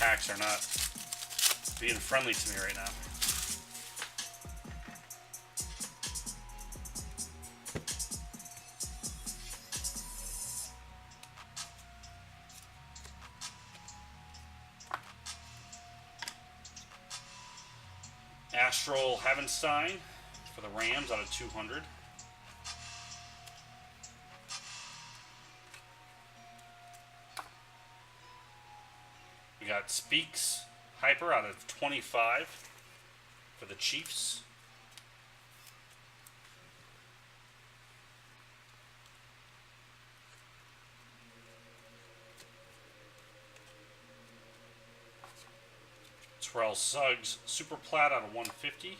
packs are not being friendly to me right now. Astral Havenstein for the Rams out of 200. We got Speaks Hyper out of 25 for the Chiefs. Terrell Suggs Super Plat out of 150.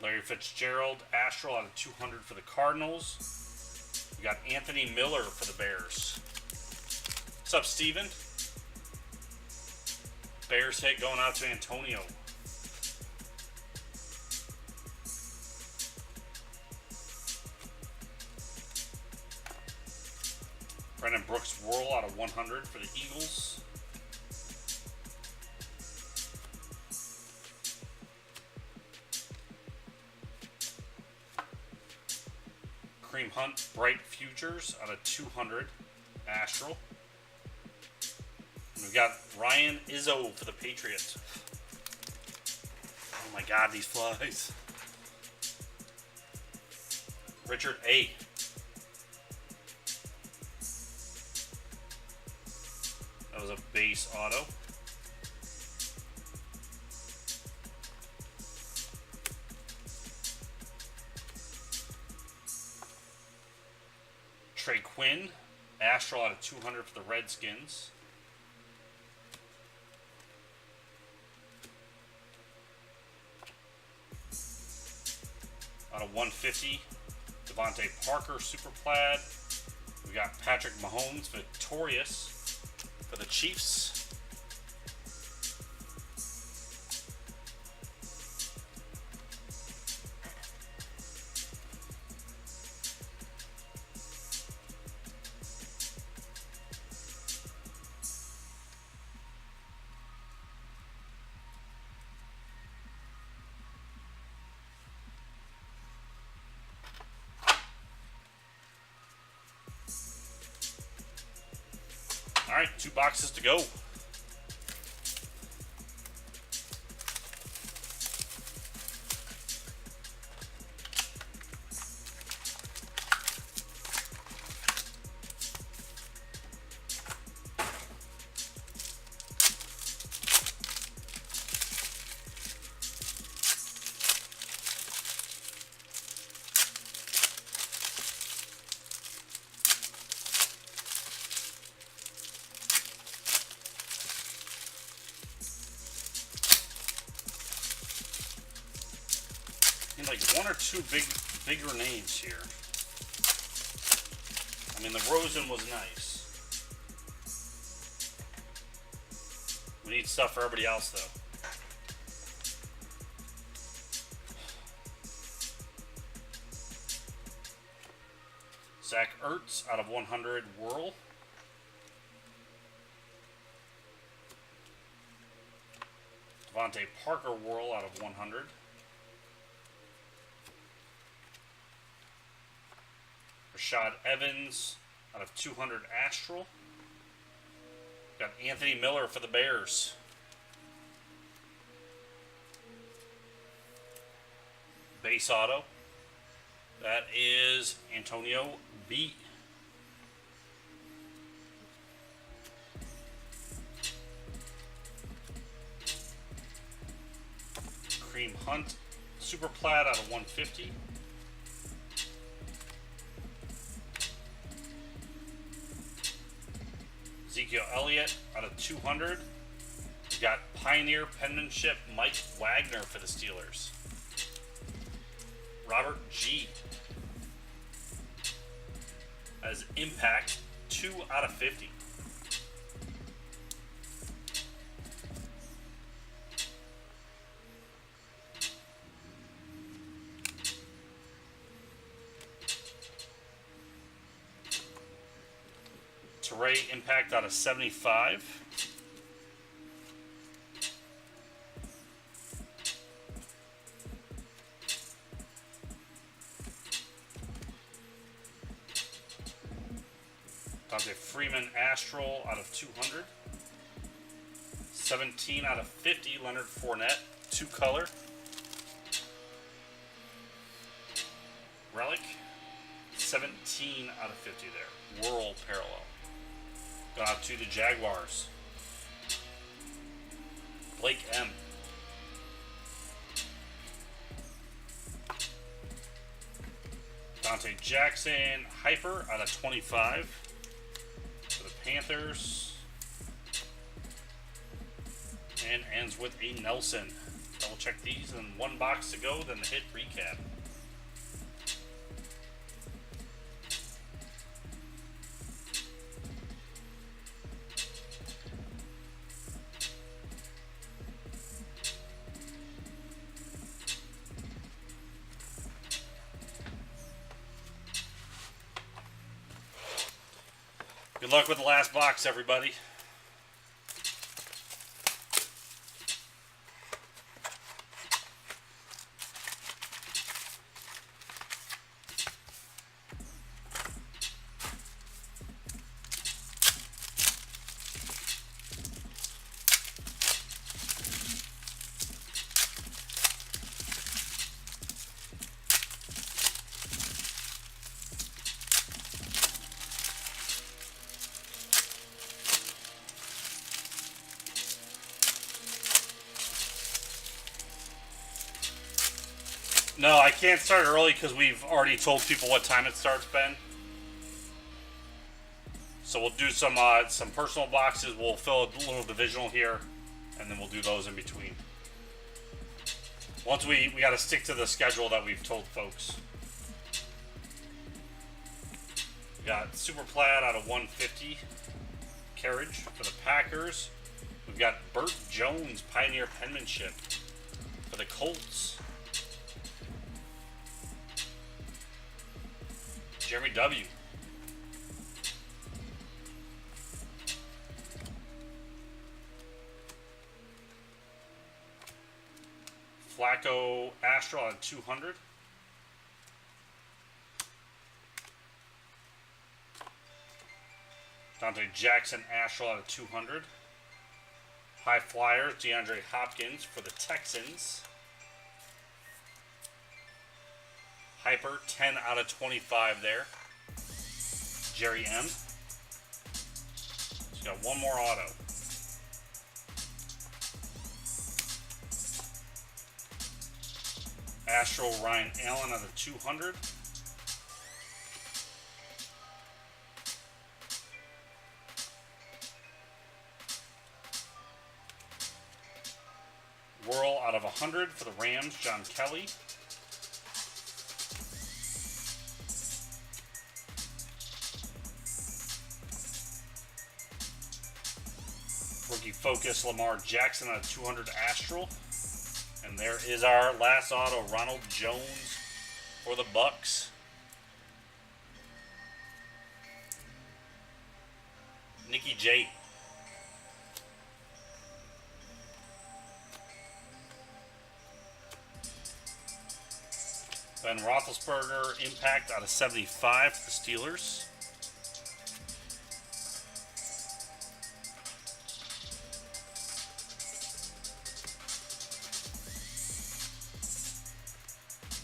Larry Fitzgerald Astral out of 200 for the Cardinals. We got Anthony Miller for the Bears. What's up, Steven? Bears hit going out to Antonio. Brendan Brooks Whirl out of 100 for the Eagles. Kareem Hunt Bright Futures out of 200 Astral. And we've got Ryan Izzo for the Patriots. Oh my God, these flies. Richard A. That was a base auto. Trey Quinn, Astral out of 200 for the Redskins. Out of 150, Devontae Parker, Super Plaid. We got Patrick Mahomes, Victorious for the Chiefs. All right, 2 boxes to go. Like 1 or 2 bigger names here. I mean, the Rosen was nice. We need stuff for everybody else, though. Zach Ertz out of 100 Whirl. Devontae Parker Whirl out of 100. Rashad Evans out of 200 Astral. Got Anthony Miller for the Bears. Base auto. That is Antonio B. Kareem Hunt Super Plaid out of 150. Ezekiel Elliott out of 200. We got Pioneer Penmanship Mike Wagner for the Steelers. Robert G. As Impact 2 out of 50. Gray Impact out of 75. Dante Freeman Astral out of 200. 17 out of 50, Leonard Fournette, 2-color. Relic, 17 out of 50 there. Whirl Parallel. Going out to the Jaguars. Blake M. Dante Jackson, Hyper out of 25 for the Panthers. And ends with a Nelson. Double check these, and one box to go, then the hit recap. Good luck with the last box, everybody. No, I can't start early because we've already told people what time it starts, Ben. So we'll do some personal boxes. We'll fill a little divisional here, and then we'll do those in between. Once we got to stick to the schedule that we've told folks. We got Super Plaid out of 150 carriage for the Packers. We've got Burt Jones Pioneer Penmanship for the Colts. Jeremy W. Flacco Astral at 200. Dante Jackson Astral out of 200. High Flyers DeAndre Hopkins for the Texans. Hyper, 10 out of 25 there. Jerry M. He's got one more auto. Astral Ryan Allen out of 200. Whirl out of 100 for the Rams, John Kelly. Rookie Focus Lamar Jackson out of 200 Astral. And there is our last auto, Ronald Jones for the Bucks. Nicky J. Ben Roethlisberger Impact out of 75 for the Steelers.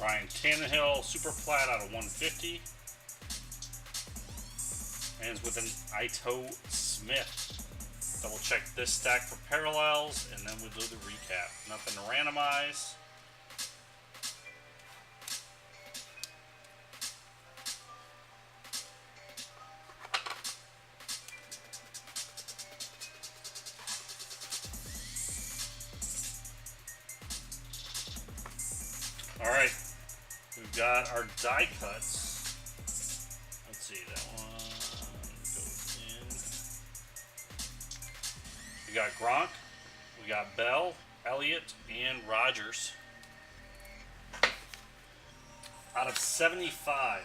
Ryan Tannehill, Super Plaid out of 150. Ends with an Ito Smith. Double check this stack for parallels, and then we'll do the recap. Nothing to randomize. All right. We've got our die cuts. Let's see, that one goes in. We got Gronk, we got Bell, Elliott, and Rodgers. Out of 75,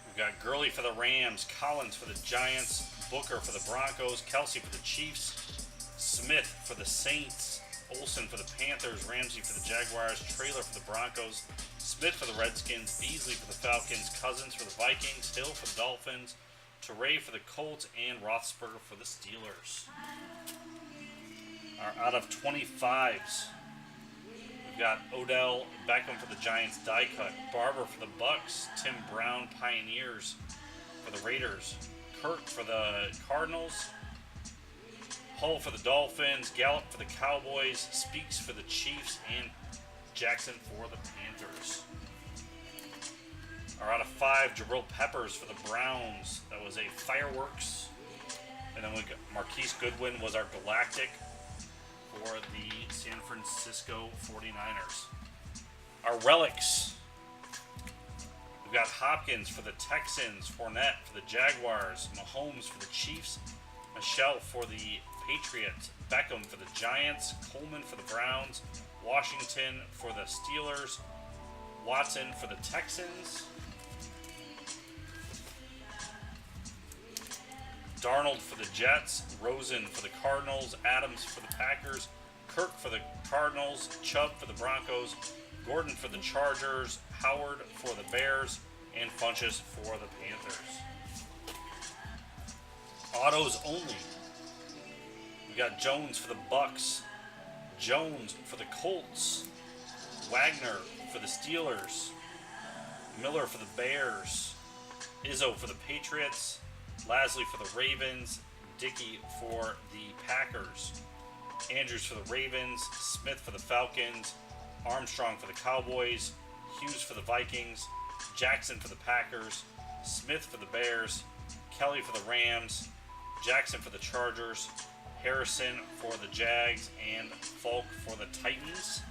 we've We've got Gurley for the Rams, Collins for the Giants, Booker for the Broncos, Kelsey for the Chiefs, Smith for the Saints, Olsen for the Panthers, Ramsey for the Jaguars, Traylor for the Broncos, Smith for the Redskins, Beasley for the Falcons, Cousins for the Vikings, Hill for the Dolphins, Teray for the Colts, and Roethlisberger for the Steelers. Our out of 25s, we've got Odell Beckham for the Giants, die cut, Barber for the Bucks, Tim Brown Pioneers for the Raiders, Kirk for the Cardinals, Hull for the Dolphins, Gallup for the Cowboys, Speaks for the Chiefs, and Jackson for the Panthers. Our out of 5, Jabril Peppers for the Browns. That was a Fireworks. And then we got Marquise Goodwin was our Galactic for the San Francisco 49ers. Our relics. We've got Hopkins for the Texans, Fournette for the Jaguars, Mahomes for the Chiefs, Michelle for the Patriots, Beckham for the Giants, Coleman for the Browns, Washington for the Steelers, Watson for the Texans, Darnold for the Jets, Rosen for the Cardinals, Adams for the Packers, Kirk for the Cardinals, Chubb for the Broncos, Gordon for the Chargers, Howard for the Bears, and Funchess for the Panthers. Autos only. We got Jones for the Bucks, Jones for the Colts, Wagner for the Steelers, Miller for the Bears, Izzo for the Patriots, Lasley for the Ravens, Dickey for the Packers, Andrews for the Ravens, Smith for the Falcons, Armstrong for the Cowboys, Hughes for the Vikings, Jackson for the Packers, Smith for the Bears, Kelly for the Rams, Jackson for the Chargers, Harrison for the Jags, and Falk for the Titans.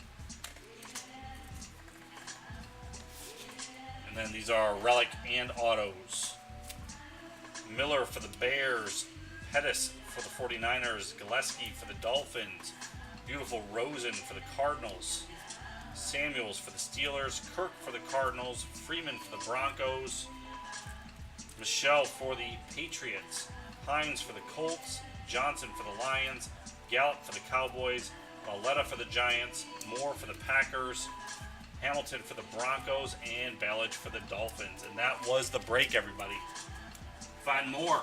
And then these are relic and autos. Miller for the Bears, Pettis for the 49ers, Gillespie for the Dolphins, beautiful Rosen for the Cardinals, Samuels for the Steelers, Kirk for the Cardinals, Freeman for the Broncos, Michelle for the Patriots, Hines for the Colts, Johnson for the Lions, Gallup for the Cowboys, Valletta for the Giants, Moore for the Packers, Hamilton for the Broncos, and Ballage for the Dolphins. And that was the break, everybody. Find more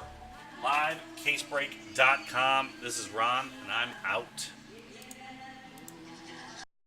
livecasebreak.com. This is Ron, and I'm out.